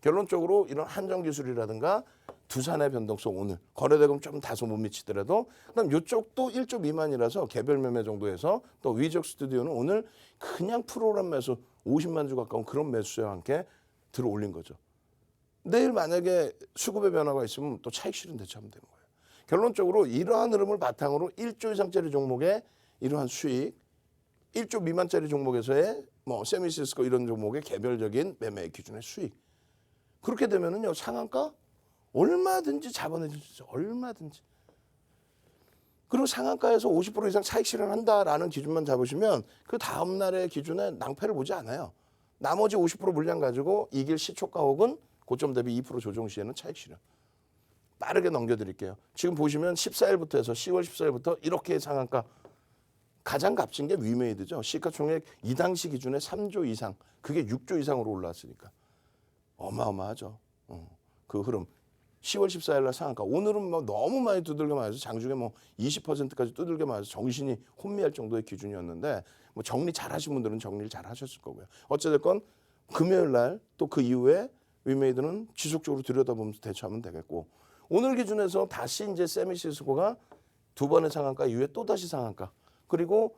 결론적으로 이런 한정기술이라든가 두산의 변동성 오늘 거래대금 좀 다소 못 미치더라도 그다음 이쪽도 1조 미만이라서 개별 매매 정도에서 또 위적 스튜디오는 오늘 그냥 프로그램 매수 50만 주 가까운 그런 매수세와 함께 들어 올린 거죠. 내일 만약에 수급의 변화가 있으면 또 차익 실현 대처하면 되는 거예요. 결론적으로 이러한 흐름을 바탕으로 1조 이상짜리 종목의 이러한 수익, 1조 미만짜리 종목에서의 뭐 세미시스코 이런 종목의 개별적인 매매 기준의 수익. 그렇게 되면은요 상한가 얼마든지 잡아내줄 수 있어요. 얼마든지. 그리고 상한가에서 50% 이상 차익 실현한다라는 기준만 잡으시면 그 다음 날의 기준에 낭패를 보지 않아요. 나머지 50% 물량 가지고 이길 시초가 혹은 고점 대비 2% 조정 시에는 차익 실현. 빠르게 넘겨드릴게요. 지금 보시면 14일부터 해서 10월 14일부터 이렇게 상한가 가장 값진 게 위메이드죠. 시가총액 이 당시 기준에 3조 이상, 그게 6조 이상으로 올라왔으니까 어마어마하죠. 그 흐름. 10월 14일 날 상한가. 오늘은 뭐 너무 많이 두들겨 맞아서 장중에 뭐 20%까지 두들겨 맞아서 정신이 혼미할 정도의 기준이었는데 뭐 정리 잘 하신 분들은 정리를 잘 하셨을 거고요. 어찌됐건 금요일 날 또 그 이후에 위메이드는 지속적으로 들여다보면서 대처하면 되겠고 오늘 기준에서 다시 이제 세미시스코가 두 번의 상한가 이후에 또 다시 상한가. 그리고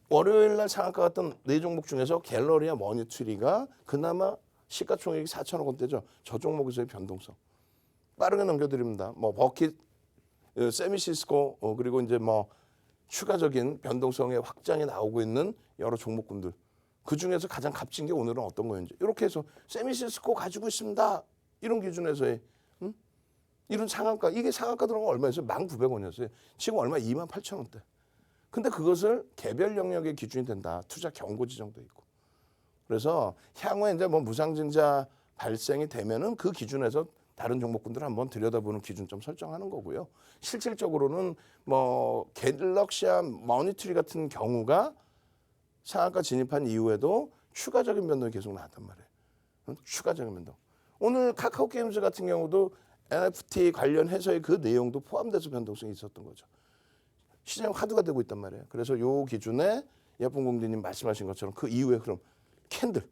월요일 날 상한가 같던 네 종목 중에서 갤러리와 머니트리가 그나마 시가총액이 4천억 원대죠. 저 종목에서의 변동성. 빠르게 넘겨드립니다. 뭐 버킷, 세미시스코 그리고 이제 뭐 추가적인 변동성의 확장이 나오고 있는 여러 종목군들. 그 중에서 가장 값진 게 오늘은 어떤 거였는지. 이렇게 해서 세미시스코 가지고 있습니다. 이런 기준에서의 이런 상한가. 이게 상한가 들어간 거 얼마였어요? 1,900원이었어요. 지금 얼마? 28,000원대. 근데 그것을 개별 영역의 기준이 된다. 투자 경고 지정도 있고. 그래서 향후에 이제 뭐 무상증자 발생이 되면은 그 기준에서 다른 종목군들 한번 들여다보는 기준점 설정하는 거고요. 실질적으로는 뭐 갤럭시와 머니트리 같은 경우가 상한가 진입한 이후에도 추가적인 변동이 계속 나왔단 말이에요. 추가적인 변동. 오늘 카카오 게임즈 같은 경우도 NFT 관련해서의 그 내용도 포함돼서 변동성이 있었던 거죠. 시장 화두가 되고 있단 말이에요. 그래서 요 기준에 예쁜 공주님 말씀하신 것처럼 그 이후의 흐름. 캔들.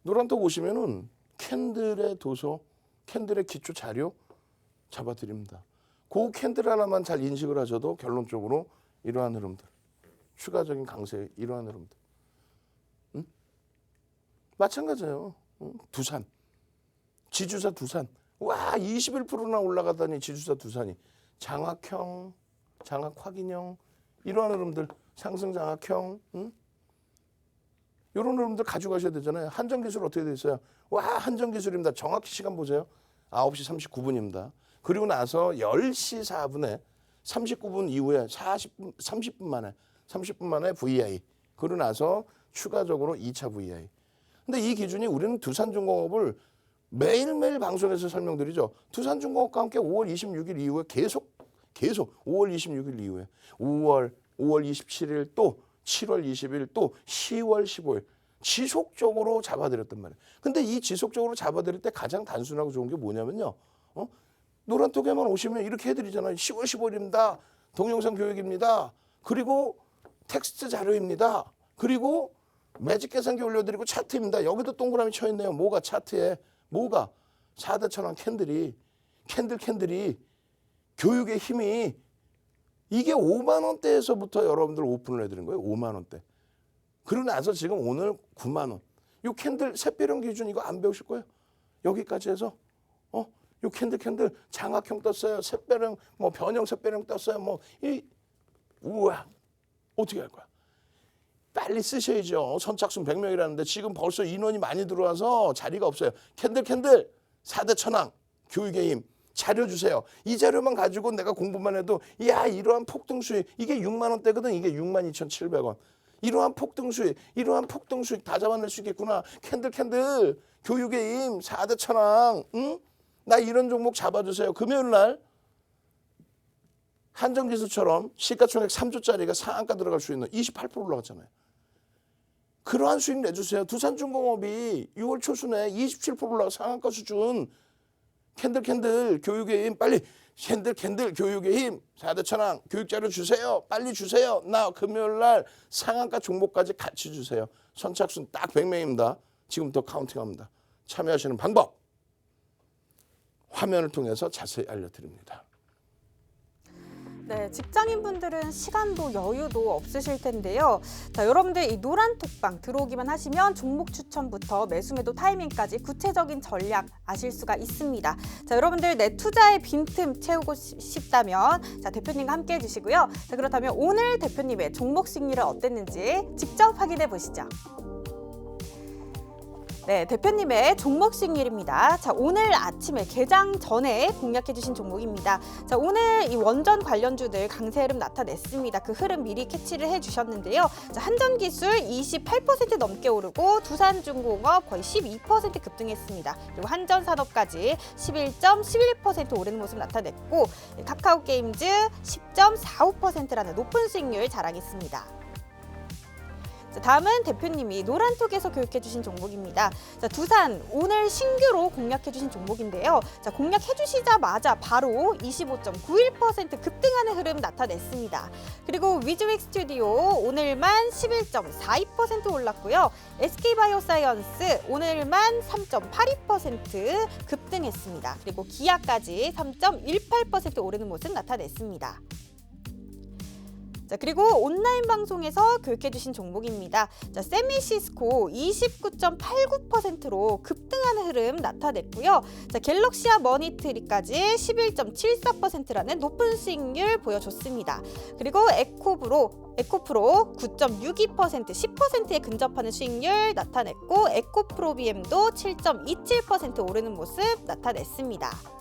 노란톡 오시면은 캔들의 도서, 캔들의 기초 자료 잡아드립니다. 그 캔들 하나만 잘 인식을 하셔도 결론적으로 이러한 흐름들, 추가적인 강세의 이러한 흐름들. 마찬가지예요. 두산, 지주사 두산. 와 21%나 올라가다니 지주사 두산이 장악형, 장악 확인형 이러한 흐름들 상승 장악형 이런 흐름들 가져가셔야 되잖아요. 한정기술 어떻게 돼 있어요? 와 한정기술입니다. 정확히 시간 보세요. 9시 39분입니다. 그리고 나서 10시 4분에 39분 이후에 30분 만에 VI. 그러고 나서 추가적으로 2차 VI. 근데 이 기준이 우리는 두산중공업을 매일매일 방송에서 설명드리죠. 두산중공업과 함께 5월 26일 이후에 계속 5월 26일 이후에 5월 27일 또 7월 20일 또 10월 15일 지속적으로 잡아드렸단 말이에요. 근데 이 지속적으로 잡아드릴 때 가장 단순하고 좋은 게 뭐냐면요. 노란톡에만 오시면 이렇게 해드리잖아요. 10월 15일입니다. 동영상 교육입니다. 그리고 텍스트 자료입니다. 그리고 매직 계산기 올려드리고 차트입니다. 여기도 동그라미 쳐있네요. 뭐가 차트에. 뭐가 4대 천왕 캔들이 교육의 힘이 이게 5만 원대에서부터 여러분들 오픈을 해드린 거예요. 5만 원대. 그러고 나서 지금 오늘 9만 원. 이 캔들 샛별형 기준 이거 안 배우실 거예요. 여기까지 해서 요 캔들 장악형 떴어요. 샛별형 뭐 변형 샛별형 떴어요. 뭐 우와 어떻게 할 거야? 빨리 쓰셔야죠. 선착순 100명이라는데 지금 벌써 인원이 많이 들어와서 자리가 없어요. 캔들 4대 천왕 교육의 힘 자료 주세요. 이 자료만 가지고 내가 공부만 해도 야 이러한 폭등 수익 이게 6만 원대거든. 이게 62,700원. 이러한 폭등 수익 다 잡아낼 수 있겠구나. 캔들 교육의 힘 4대 천왕. 응? 나 이런 종목 잡아주세요. 금요일 날 한정기술처럼 시가총액 3조짜리가 상한가 들어갈 수 있는 28% 올라갔잖아요. 그러한 수익 내주세요. 두산중공업이 6월 초순에 27% 올라가 상한가 수준. 캔들 교육의 힘 빨리 캔들 교육의 힘 4대 천왕 교육자료 주세요. 빨리 주세요. 나 금요일 날 상한가 종목까지 같이 주세요. 선착순 딱 100명입니다. 지금부터 카운팅합니다. 참여하시는 방법 화면을 통해서 자세히 알려드립니다. 네, 직장인분들은 시간도 여유도 없으실 텐데요. 자, 여러분들 이 노란 톡방 들어오기만 하시면 종목 추천부터 매수 매도 타이밍까지 구체적인 전략 아실 수가 있습니다. 자, 여러분들 내 투자의 빈틈 채우고 싶다면 자, 대표님과 함께 해주시고요. 자, 그렇다면 오늘 대표님의 종목 승리를 어땠는지 직접 확인해 보시죠. 네, 대표님의 종목 승률입니다. 자, 오늘 아침에 개장 전에 공략해 주신 종목입니다. 자, 오늘 이 원전 관련주들 강세 흐름 나타냈습니다. 그 흐름 미리 캐치를 해 주셨는데요. 자, 한전기술 28% 넘게 오르고 두산중공업 거의 12% 급등했습니다. 그리고 한전산업까지 11.11% 오르는 모습 나타냈고 카카오게임즈 10.45%라는 높은 수익률 자랑했습니다. 자, 다음은 대표님이 노란톡에서 교육해주신 종목입니다. 자, 두산 오늘 신규로 공략해주신 종목인데요. 자, 공략해주시자마자 바로 25.91% 급등하는 흐름 나타냈습니다. 그리고 위즈윅 스튜디오 오늘만 11.42% 올랐고요. SK바이오사이언스 오늘만 3.82% 급등했습니다. 그리고 기아까지 3.18% 오르는 모습 나타냈습니다. 자, 그리고 온라인 방송에서 교육해주신 종목입니다. 자, 세미시스코 29.89%로 급등하는 흐름 나타냈고요. 자, 갤럭시와 머니트리까지 11.74%라는 높은 수익률 보여줬습니다. 그리고 에코프로 9.62% 10%에 근접하는 수익률 나타냈고 에코프로비엠도 7.27% 오르는 모습 나타냈습니다.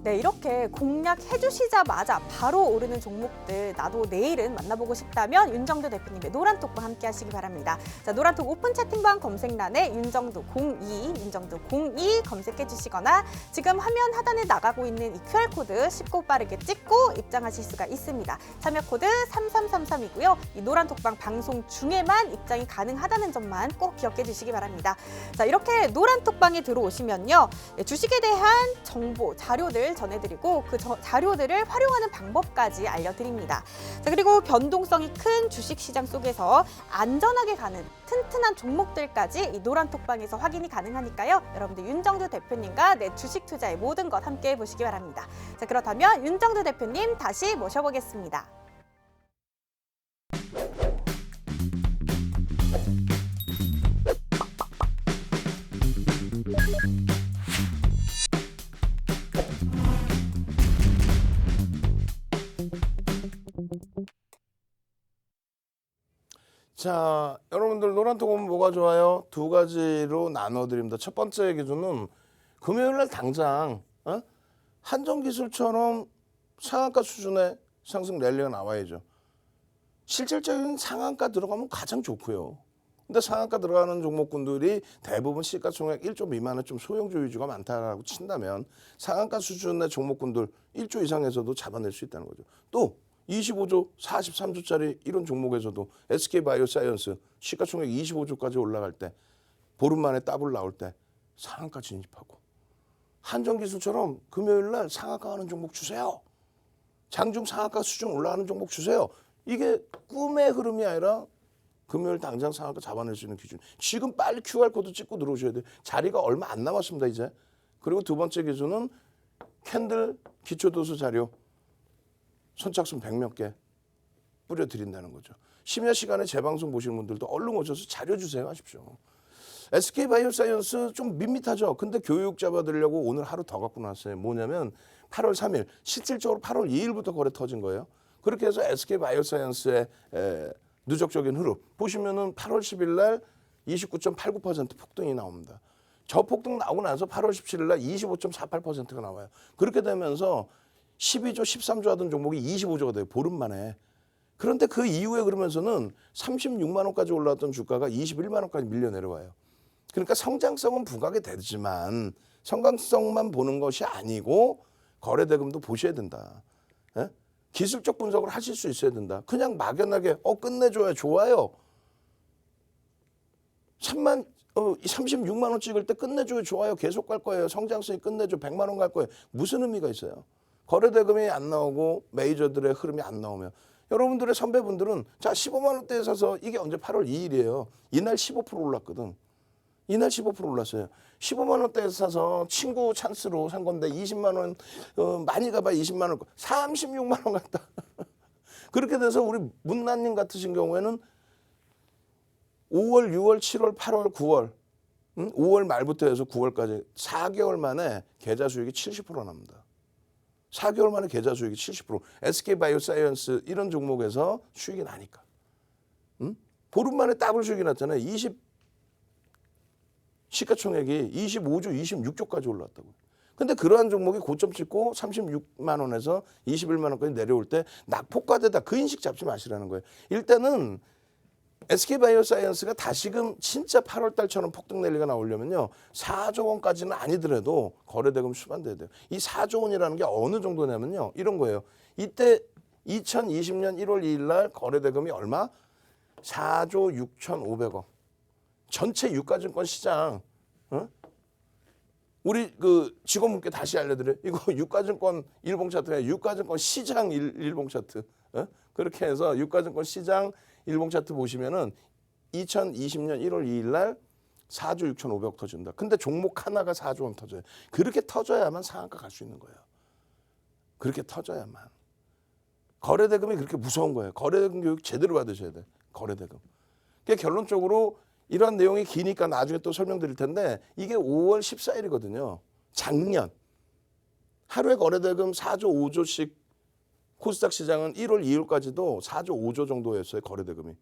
네, 이렇게 공략해 주시자마자 바로 오르는 종목들 나도 내일은 만나보고 싶다면 윤정도 대표님의 노란톡과 함께 하시기 바랍니다. 자, 노란톡 오픈 채팅방 검색란에 윤정도 02 검색해 주시거나 지금 화면 하단에 나가고 있는 이 QR코드 쉽고 빠르게 찍고 입장하실 수가 있습니다. 참여 코드 3333이고요. 이 노란톡방 방송 중에만 입장이 가능하다는 점만 꼭 기억해 주시기 바랍니다. 자, 이렇게 노란톡방에 들어오시면요. 주식에 대한 정보, 자료들 전해드리고 그 자료들을 활용하는 방법까지 알려드립니다. 자, 그리고 변동성이 큰 주식시장 속에서 안전하게 가는 튼튼한 종목들까지 이 노란톡방에서 확인이 가능하니까요. 여러분들 윤정두 대표님과 내 주식 투자의 모든 것 함께 해보시기 바랍니다. 자, 그렇다면 윤정두 대표님 다시 모셔보겠습니다. 자, 여러분들 노란톡 오면 뭐가 좋아요? 두 가지로 나눠드립니다. 첫 번째 기준은 금요일 날 당장 한전기술처럼 상한가 수준의 상승 랠리가 나와야죠. 실질적인 상한가 들어가면 가장 좋고요. 근데 상한가 들어가는 종목군들이 대부분 시가총액 1조 미만의 좀 소형주 위주가 많다라고 친다면 상한가 수준의 종목군들 1조 이상에서도 잡아낼 수 있다는 거죠. 또 25조, 43조짜리 이런 종목에서도 SK바이오사이언스 시가총액 25조까지 올라갈 때 보름 만에 더블 나올 때 상한가 진입하고 한전기술처럼 금요일 날 상한가 하는 종목 주세요. 장중 상한가 수준 올라가는 종목 주세요. 이게 꿈의 흐름이 아니라 금요일 당장 상한가 잡아낼 수 있는 기준. 지금 빨리 QR코드 찍고 들어오셔야 돼요. 자리가 얼마 안 남았습니다, 이제. 그리고 두 번째 기준은 캔들 기초도수 자료. 선착순 100몇 개 뿌려드린다는 거죠. 심야 시간에 재방송 보시는 분들도 얼른 오셔서 자료 주세요 하십시오. SK바이오사이언스 좀 밋밋하죠. 근데 교육 잡아드리려고 오늘 하루 더 갖고 나왔어요. 뭐냐면 8월 3일, 실질적으로 8월 2일부터 거래 터진 거예요. 그렇게 해서 SK바이오사이언스의 누적적인 흐름. 보시면은 8월 10일 날 29.89% 폭등이 나옵니다. 저 폭등 나오고 나서 8월 17일 날 25.48%가 나와요. 그렇게 되면서 12조, 13조 하던 종목이 25조가 돼요. 보름 만에. 그런데 그 이후에 그러면서는 36만 원까지 올라왔던 주가가 21만 원까지 밀려 내려와요. 그러니까 성장성은 부각이 되지만 성장성만 보는 것이 아니고 거래대금도 보셔야 된다. 예? 기술적 분석을 하실 수 있어야 된다. 그냥 막연하게 끝내줘야 좋아요. 36만 원 찍을 때 끝내줘요. 좋아요. 계속 갈 거예요. 성장성이 끝내줘. 100만 원 갈 거예요. 무슨 의미가 있어요? 거래대금이 안 나오고 메이저들의 흐름이 안 나오면 여러분들의 선배분들은 자 15만 원대에 사서 이게 언제 8월 2일이에요. 이날 15% 올랐거든. 이날 15% 올랐어요. 15만 원대에 사서 친구 찬스로 산 건데 20만 원 많이 가봐 20만 원 36만 원 갔다. 그렇게 돼서 우리 문나님 같으신 경우에는 5월, 6월, 7월, 8월, 9월 5월 말부터 해서 9월까지 4개월 만에 계좌 수익이 70% 납니다. 4개월 만에 계좌 수익이 70%. SK바이오사이언스 이런 종목에서 수익이 나니까. 보름 만에 더블 수익이 났잖아요. 시가총액이 25조, 26조까지 올랐다고. 근데 그러한 종목이 고점 찍고 36만 원에서 21만 원까지 내려올 때 낙폭과대다. 그 인식 잡지 마시라는 거예요. 일단은 SK바이오사이언스가 다시금 진짜 8월 달처럼 폭등 랠리가 나오려면요. 4조 원까지는 아니더라도 거래대금 수반돼야 돼요. 이 4조 원이라는 게 어느 정도냐면요. 이런 거예요. 이때 2020년 1월 2일 날 거래대금이 얼마? 4조 6,500억. 전체 유가증권 시장 우리 그 직원분께 다시 알려드려요. 이거 유가증권 일봉 차트가 유가증권 시장 일봉 차트. 그렇게 해서 유가증권 시장 일봉 차트 보시면은 2020년 1월 2일 날 4조 6,500억 터진다. 근데 종목 하나가 4조 원 터져요. 그렇게 터져야만 상한가 갈 수 있는 거예요. 그렇게 터져야만. 거래대금이 그렇게 무서운 거예요. 거래대금 교육 제대로 받으셔야 돼. 거래대금. 그러니까 결론적으로 이런 내용이 기니까 나중에 또 설명드릴 텐데 이게 5월 14일이거든요. 작년. 하루에 거래대금 4조 5조씩 코스닥 시장은 1월 2일까지도 4조 5조 정도였어요. 거래대금이.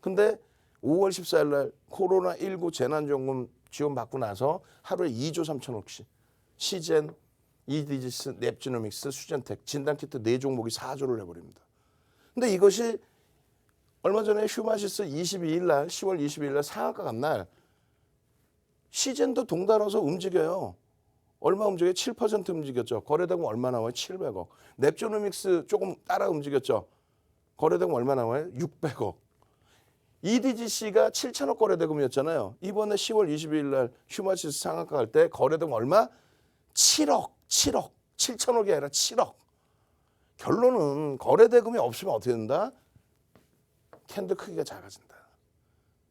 근데 5월 14일 날 코로나19 재난지원금 지원받고 나서 하루에 2조 3천억씩 시젠, 이디지스, 넵지노믹스, 수젠텍, 진단키트 4종목이 4조를 내버립니다. 근데 이것이 얼마 전에 휴마시스 22일 날 10월 22일 날 상한가 간 날 시젠도 동달아서 움직여요. 얼마 움직여요? 7% 움직였죠. 거래대금 얼마 나와요? 700억. 넵지노믹스 조금 따라 움직였죠. 거래대금 얼마 나와요? 600억. EDGC가 7천억 거래대금이었잖아요. 이번에 10월 22일 날 휴마시스 상한가 갈 때 거래대금 얼마? 7억. 7천억이 아니라 7억. 결론은 거래대금이 없으면 어떻게 된다? 캔들 크기가 작아진다.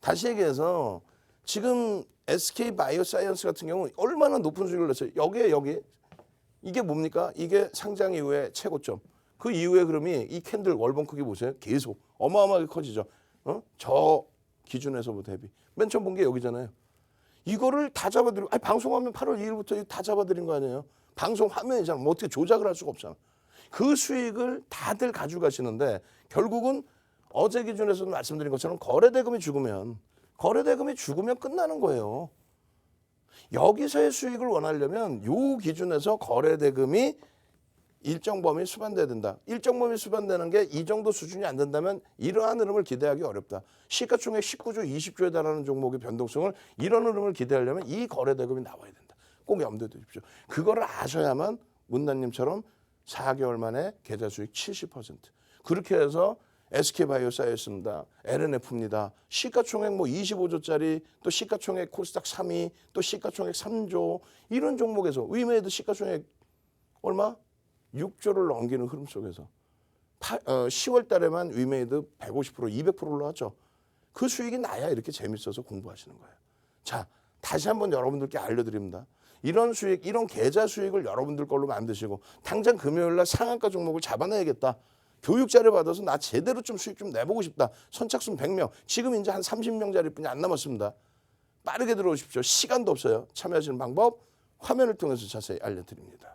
다시 얘기해서 지금 SK바이오사이언스 같은 경우 얼마나 높은 수익을 냈어요. 여기 이게 뭡니까? 이게 상장 이후에 최고점. 그 이후에 그러면 이 캔들 월봉 크기 보세요. 계속 어마어마하게 커지죠. 저 기준에서 대비. 맨 처음 본 게 여기잖아요. 이거를 다 잡아드리고 방송하면 8월 2일부터 다 잡아드린 거 아니에요. 방송 화면이잖아. 뭐 어떻게 조작을 할 수가 없잖아. 그 수익을 다들 가져가시는데 결국은 어제 기준에서도 말씀드린 것처럼 거래대금이 죽으면 끝나는 거예요. 여기서의 수익을 원하려면 요 기준에서 거래대금이 일정 범위 수반돼야 된다. 일정 범위 수반되는 게 이 정도 수준이 안 된다면 이러한 흐름을 기대하기 어렵다. 시가총액 19조, 20조에 달하는 종목의 변동성을 이런 흐름을 기대하려면 이 거래대금이 나와야 된다. 꼭 염두에 두십시오. 그거를 아셔야만 문단님처럼 4개월 만에 계좌 수익 70%. 그렇게 해서 SK바이오사이언스입니다. LNF입니다. 시가총액 25조짜리 또 시가총액 코스닥 3위 또 시가총액 3조 이런 종목에서 위메이드 시가총액 얼마? 6조를 넘기는 흐름 속에서 10월 달에만 위메이드 150%, 200% 올라왔죠. 그 수익이 나야 이렇게 재밌어서 공부하시는 거예요. 자, 다시 한번 여러분들께 알려드립니다. 이런 수익, 이런 계좌 수익을 여러분들 걸로 만드시고 당장 금요일 날 상한가 종목을 잡아내야겠다. 교육 자료 받아서 나 제대로 좀 수익 좀 내보고 싶다. 선착순 100명. 지금 이제 한 30명짜리뿐이 안 남았습니다. 빠르게 들어오십시오. 시간도 없어요. 참여하시는 방법 화면을 통해서 자세히 알려드립니다.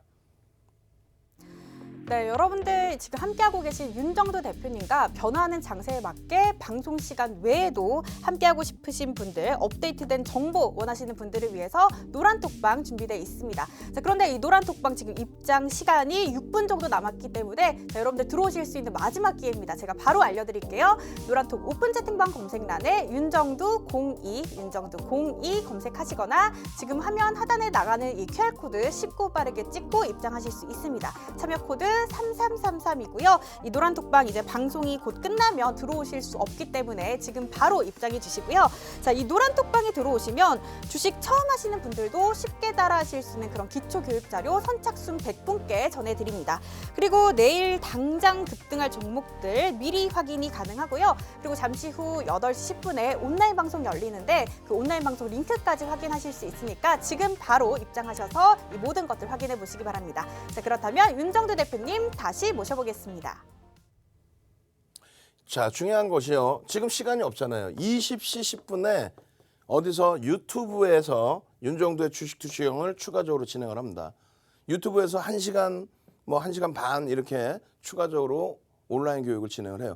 네, 여러분들 지금 함께하고 계신 윤정두 대표님과 변화하는 장세에 맞게 방송 시간 외에도 함께하고 싶으신 분들, 업데이트된 정보 원하시는 분들을 위해서 노란 톡방 준비되어 있습니다. 자, 그런데 이 노란 톡방 지금 입장 시간이 6분 정도 남았기 때문에 자, 여러분들 들어오실 수 있는 마지막 기회입니다. 제가 바로 알려드릴게요. 노란톡 오픈 채팅방 검색란에 윤정두 02 검색하시거나 지금 화면 하단에 나가는 이 QR코드 쉽고 빠르게 찍고 입장하실 수 있습니다. 참여 코드 3333이고요. 이 노란톡방 이제 방송이 곧 끝나면 들어오실 수 없기 때문에 지금 바로 입장해 주시고요. 자, 이 노란톡방에 들어오시면 주식 처음 하시는 분들도 쉽게 따라하실 수 있는 그런 기초 교육 자료 선착순 100분께 전해드립니다. 그리고 내일 당장 급등할 종목들 미리 확인이 가능하고요. 그리고 잠시 후 8시 10분에 온라인 방송 열리는데 그 온라인 방송 링크까지 확인하실 수 있으니까 지금 바로 입장하셔서 이 모든 것들 확인해 보시기 바랍니다. 자, 그렇다면 윤정두 대표님 다시 모셔보겠습니다. 자, 중요한 것이요. 지금 시간이 없잖아요. 20시 10분에 어디서 유튜브에서 윤정두의 주식투시형을 추가적으로 진행을 합니다. 유튜브에서 1시간, 뭐 1시간 반 이렇게 추가적으로 온라인 교육을 진행을 해요.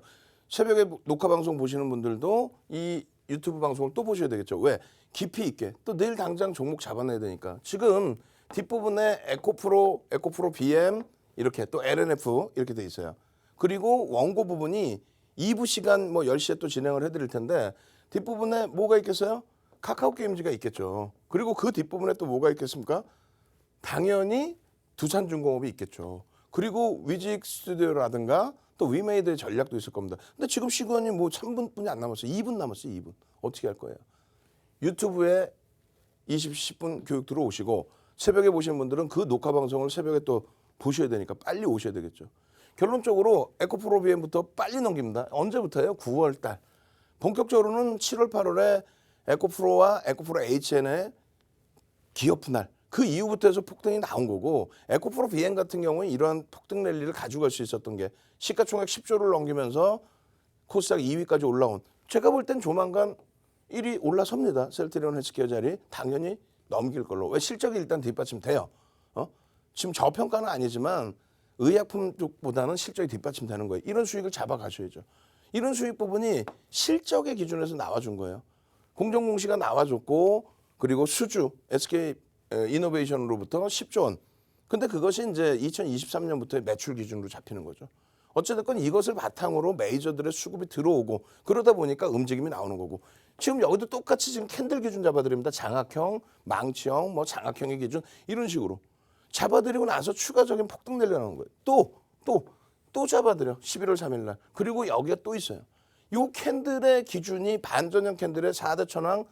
새벽에 녹화 방송 보시는 분들도 이 유튜브 방송을 또 보셔야 되겠죠. 왜? 깊이 있게. 또 내일 당장 종목 잡아내야 되니까. 지금 뒷부분에 에코프로 BM 이렇게 또 LNF 이렇게 돼 있어요. 그리고 원고 부분이 2부 시간 뭐 10시에 또 진행을 해드릴 텐데 뒷부분에 뭐가 있겠어요? 카카오 게임즈가 있겠죠. 그리고 그 뒷부분에 또 뭐가 있겠습니까? 당연히 두산중공업이 있겠죠. 그리고 위직 스튜디오라든가 또 위메이드의 전략도 있을 겁니다. 근데 지금 시간이 뭐 3분뿐이 안 남았어요. 2분 남았어요. 2분. 어떻게 할 거예요? 유튜브에 20분 교육 들어오시고 새벽에 보시는 분들은 그 녹화 방송을 새벽에 또 보셔야 되니까 빨리 오셔야 되겠죠. 결론적으로 에코프로 BM부터 빨리 넘깁니다. 언제부터예요? 9월 달. 본격적으로는 7월 8월에 에코프로와 에코프로 HN의 기업 분할. 그 이후부터 해서 폭등이 나온 거고 에코프로 BM 같은 경우는 이러한 폭등 랠리를 가져갈 수 있었던 게 시가총액 10조를 넘기면서 코스닥 2위까지 올라온 제가 볼 땐 조만간 1위 올라섭니다. 셀트리온 헬스케어 자리 당연히 넘길 걸로. 왜 실적이 일단 뒷받침돼요. 지금 저평가는 아니지만 의약품 쪽보다는 실적이 뒷받침되는 거예요. 이런 수익을 잡아가셔야죠. 이런 수익 부분이 실적의 기준에서 나와준 거예요. 공정공시가 나와줬고 그리고 수주 SK 이노베이션으로부터 10조 원. 근데 그것이 이제 2023년부터의 매출 기준으로 잡히는 거죠. 어쨌든 이것을 바탕으로 메이저들의 수급이 들어오고 그러다 보니까 움직임이 나오는 거고 지금 여기도 똑같이 지금 캔들 기준 잡아드립니다. 장악형, 망치형, 뭐 장악형의 기준 이런 식으로 잡아드리고 나서 추가적인 폭등 내려는 거예요. 또 잡아드려 11월 3일 날. 그리고 여기가 또 있어요. 요 캔들의 기준이 반전형 캔들의 4대 천왕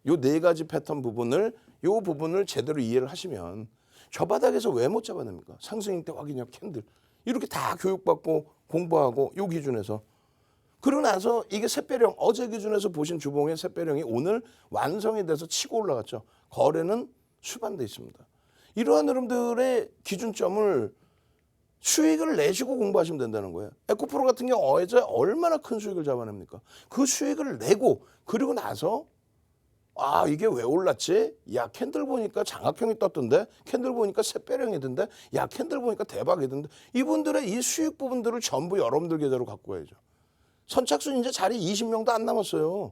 요 4가지 패턴 부분을 요 부분을 제대로 이해를 하시면 저 바닥에서 왜 못 잡아냅니까? 상승일 때 확인력 캔들. 이렇게 다 교육받고 공부하고 요 기준에서 그러고 나서 이게 샛배령 어제 기준에서 보신 주봉의 샛배령이 오늘 완성이 돼서 치고 올라갔죠. 거래는 수반돼 있습니다. 이러한 흐름들의 기준점을 수익을 내시고 공부하시면 된다는 거예요. 에코프로 같은 경우 어제 얼마나 큰 수익을 잡아냅니까? 그 수익을 내고 그리고 나서 아 이게 왜 올랐지? 야 캔들 보니까 장악형이 떴던데 캔들 보니까 샛배령이던데 야 캔들 보니까 대박이던데 이분들의 이 수익 부분들을 전부 여러분들 계좌로 갖고 가야죠. 선착순 이제 자리 20명도 안 남았어요.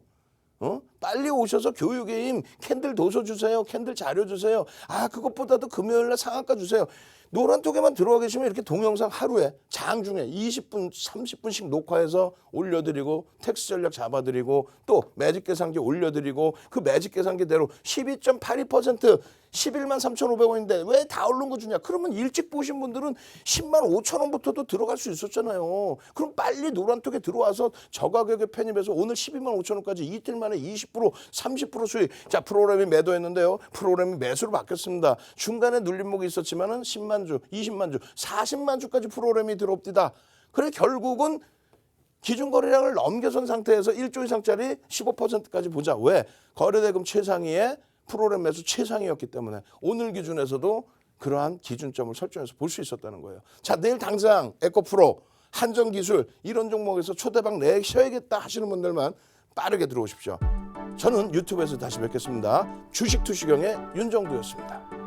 빨리 오셔서 교육의 힘 캔들 도서 주세요. 캔들 자료 주세요. 아 그것보다도 금요일날 상한가 주세요. 노란톡에만 들어와 계시면 이렇게 동영상 하루에 장중에 20분 30분씩 녹화해서 올려드리고 텍스트 전략 잡아드리고 또 매직 계산기 올려드리고 그 매직 계산기대로 12.82% 11만 3,500원인데 왜 다 오른 거 주냐. 그러면 일찍 보신 분들은 10만 5천 원부터도 들어갈 수 있었잖아요. 그럼 빨리 노란톡에 들어와서 저가격에 편입해서 오늘 12만 5천 원까지 이틀 만에 20% 30% 수익. 자 프로그램이 매도했는데요. 프로그램이 매수로 바뀌었습니다. 중간에 눌림목이 있었지만은 10만 주 20만 주 40만 주까지 프로그램이 들어옵니다. 그래 결국은 기준 거래량을 넘겨선 상태에서 1조 이상짜리 15%까지 보자. 왜? 거래대금 최상위에 프로그램 매수 최상위였기 때문에 오늘 기준에서도 그러한 기준점을 설정해서 볼 수 있었다는 거예요. 자 내일 당장 에코프로 한정기술 이런 종목에서 초대박 내셔야겠다 하시는 분들만 빠르게 들어오십시오. 저는 유튜브에서 다시 뵙겠습니다. 주식투시경의 윤정두였습니다.